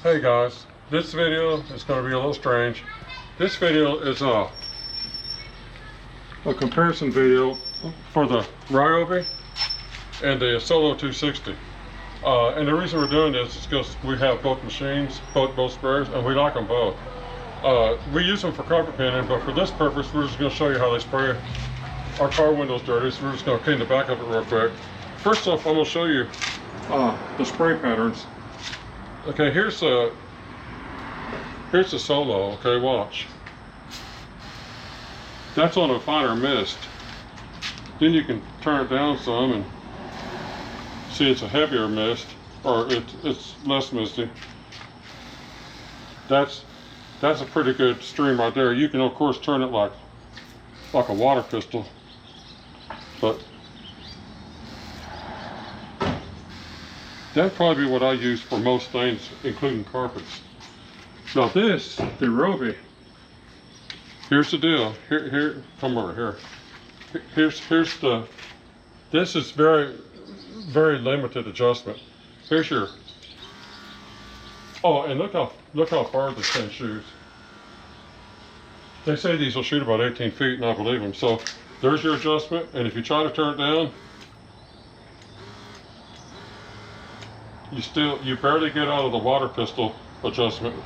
Hey guys, this video is going to be a little strange. This video is a comparison video for the Ryobi and the Solo 260. And the reason we're doing this is because we have both machines, both sprayers, and we like them both. We use them for carpet painting, but for this purpose, we're just going to show you how they spray our car windows dirty. So we're just going to clean the back of it real quick. First off, I'm going to show you the spray patterns. Okay, here's the Solo. Okay, watch. That's on a finer mist. Then you can turn it down some and see it's a heavier mist, or it's less misty. That's a pretty good stream right there. You can of course turn it like a water pistol, but that'd probably be what I use for most things, including carpets. Now this, the Ryobi, here's the deal. Here, come over here. This is very limited adjustment. Here's your, oh, and look how far this thing shoots. They say these will shoot about 18 feet, and I believe them. So there's your adjustment, and if you try to turn it down, you barely get out of the water pistol adjustment.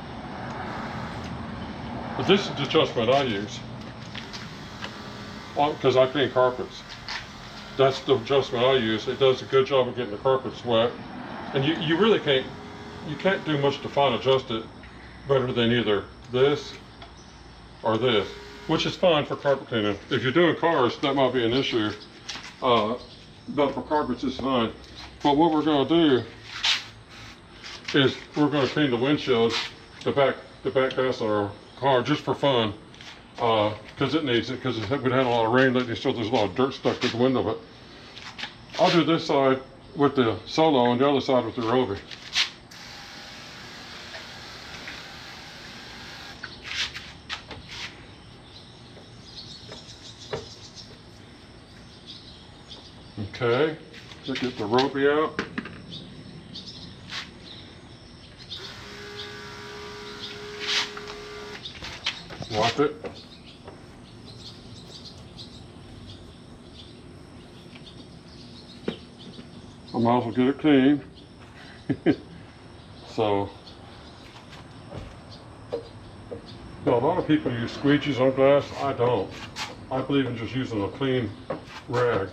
But this is the adjustment I use because I clean carpets. That's the adjustment I use. It does a good job of getting the carpets wet, and you really can't do much to fine adjust it better than either this or this, which is fine for carpet cleaning. If you're doing cars, that might be an issue, but for carpets it's fine. But what we're going to do is we're going to clean the windshield, the back glass on our car, just for fun, because it needs it, because we've had a lot of rain lately, so there's a lot of dirt stuck to the window. But I'll do this side with the Solo and the other side with the Ryobi. Okay, let's get the Ryobi out. Wipe it. I might as well get it clean. So, now a lot of people use squeegees on glass. I don't. I believe in just using a clean rag.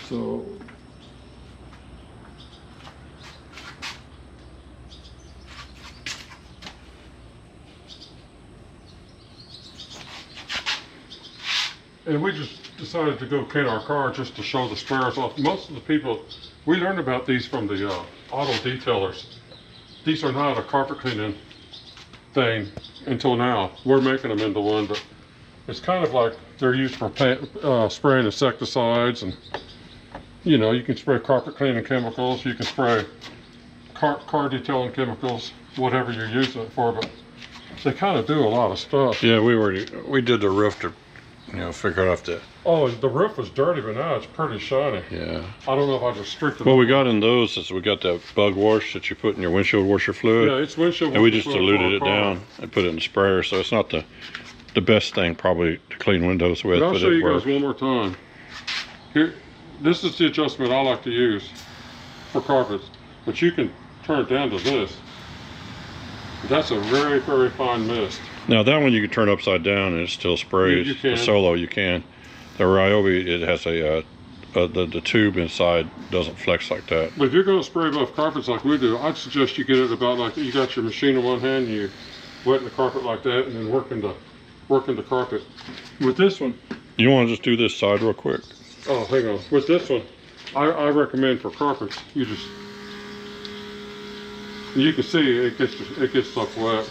So, and we just decided to go clean our car just to show the sprayers off. Most of the people, we learned about these from the auto detailers. These are not a carpet cleaning thing until now. We're making them into one, but it's kind of like they're used for spraying insecticides, and you know, you can spray carpet cleaning chemicals, you can spray car detailing chemicals, whatever you're using it for, but they kind of do a lot of stuff. Yeah, we did the roof to, figure out the... Oh, the roof was dirty, but now it's pretty shiny. Yeah. I don't know if I just stripped it. What we got in those is we got that bug wash that you put in your windshield washer fluid. Yeah, it's windshield washer and we just fluid diluted it down and put it in the sprayer, so it's not the best thing probably to clean windows with. But I'll show you guys one more time. Here, this is the adjustment I like to use for carpets, but you can turn it down to this. That's a very fine mist. Now that one you can turn upside down and it still sprays. You can. The Solo you can. The Ryobi, it has the tube inside doesn't flex like that. But if you're going to spray buff carpets like we do, I'd suggest you get it about like you got your machine in one hand, you wetting the carpet like that, and then working the carpet. With this one, you want to just do this side real quick? Oh, hang on. With this one, I recommend for carpets, you can see it gets stuff wet.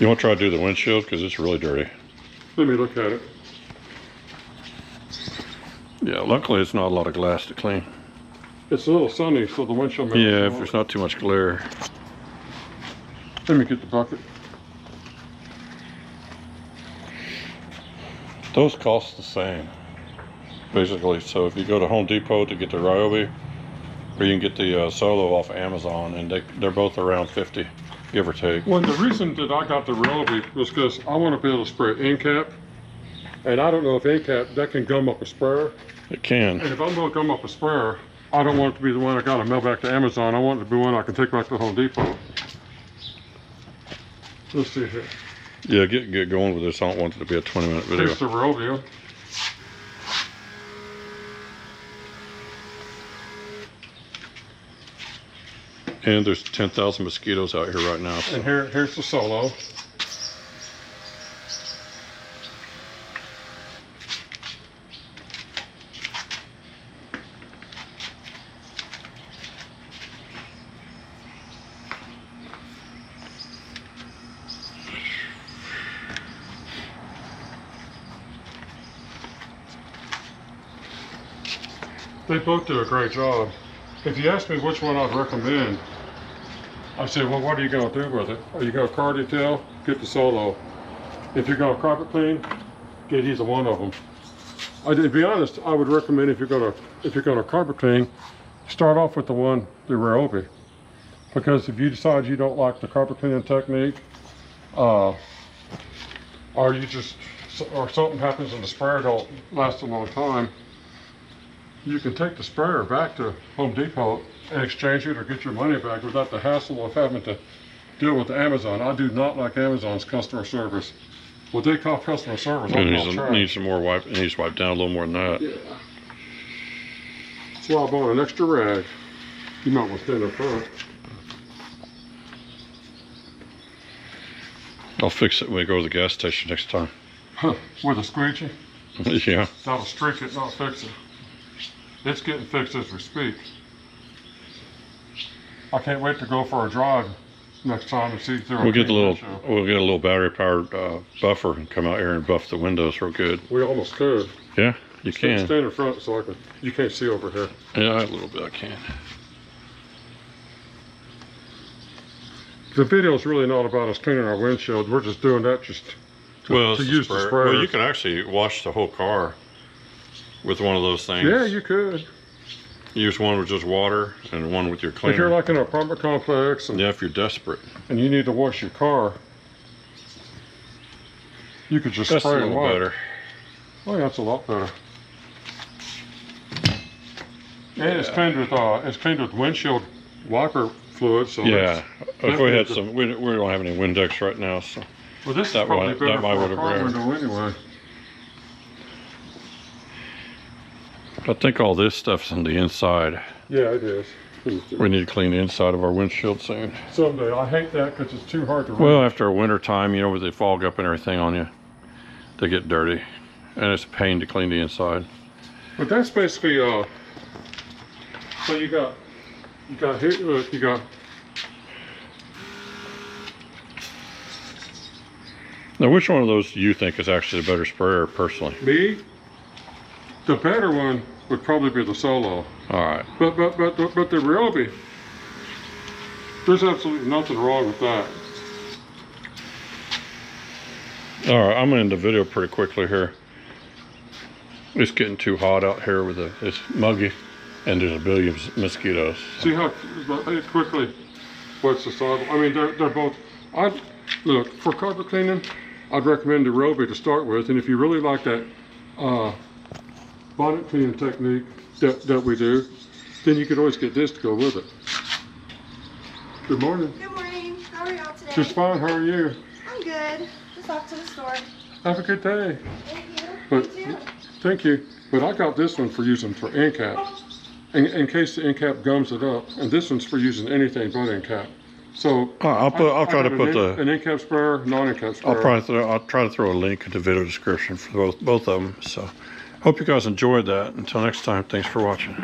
You want to try to do the windshield because it's really dirty. Let me look at it. Yeah, luckily it's not a lot of glass to clean. It's a little sunny, so the windshield may... Yeah, if there's not too much glare. Let me get the bucket. Those cost the same, basically. So if you go to Home Depot to get the Ryobi, Or you can get the Solo off Amazon, and they're both around 50, give or take. Well, the reason that I got the Ryobi was because I want to be able to spray end cap, and I don't know if end cap that can gum up a sprayer. It can. And if I'm going to gum up a sprayer, I don't want it to be the one I got to mail back to Amazon. I want it to be one I can take back to Home Depot. Let's see here. Yeah, get going with this. I don't want it to be a 20-minute video. Here's the Ryobi. And there's 10,000 mosquitoes out here right now. So. And here's the Solo. They both do a great job. If you ask me which one I'd recommend, I say, well, what are you going to do with it? Are you going to car detail? Get the Solo. If you're going to carpet clean, get either one of them. To be honest, I would recommend if you're going to carpet clean, start off with the Ryobi, because if you decide you don't like the carpet cleaning technique, or something happens and the sprayer don't last a long time, you can take the sprayer back to Home Depot and exchange it or get your money back without the hassle of having to deal with Amazon. I do not like Amazon's customer service. What they call customer service, I call trash. Needs some more wipe. It needs to wipe down a little more than that. Yeah. That's why I bought an extra rag. You might want to stand up front. I'll fix it when we go to the gas station next time. Huh, with a squeegee? Yeah. That'll streak it, not fix it. It's getting fixed as we speak. I can't wait to go for a drive next time and see if they're We'll get a little battery powered buffer and come out here and buff the windows real good. We almost could. Yeah, you can. Stand in front so you can't see over here. Yeah, a little bit I can. The video is really not about us cleaning our windshield. We're just doing that to use the sprayer. Well, you can actually wash the whole car with one of those things. Yeah, you could. Use one with just water and one with your cleaner. If you're like in an apartment complex, and, yeah, if you're desperate, and you need to wash your car, you could just that's spray a and little wipe. better. Oh, yeah, that's a lot better. And it's cleaned with windshield wiper fluid. So yeah, if we had some, we don't have any Windex right now, so. Well, this is probably better for a car window anyway. I think all this stuff's on the inside. Yeah, it is. We need to clean the inside of our windshield soon. Someday. I hate that because it's too hard to read. Well, after a winter time, you know, where they fog up and everything on you, they get dirty, and it's a pain to clean the inside. But that's basically so you got here. Look, you got. Now, which one of those do you think is actually the better sprayer, personally? Me. The better one would probably be the Solo. All right. But the Ryobi, there's absolutely nothing wrong with that. All right, I'm gonna end the video pretty quickly here. It's getting too hot out here it's muggy, and there's a billion mosquitoes. See how it quickly wets the sidewalk? I mean, they're both. Look, for carpet cleaning, I'd recommend the Ryobi to start with, and if you really like that bonnet cleaning technique that we do, then you could always get this to go with it. Good morning. Good morning. How are y'all today? Just fine. How are you? I'm good. Just off to the store. Have a good day. Thank you. But You too. thank you. But I got this one for using for end cap, in case the end cap gums it up, and this one's for using anything but end cap. So I'll try to put an end cap sprayer, non-end cap sprayer. I'll try to throw a link in the video description for both of them. So, hope you guys enjoyed that. Until next time, thanks for watching.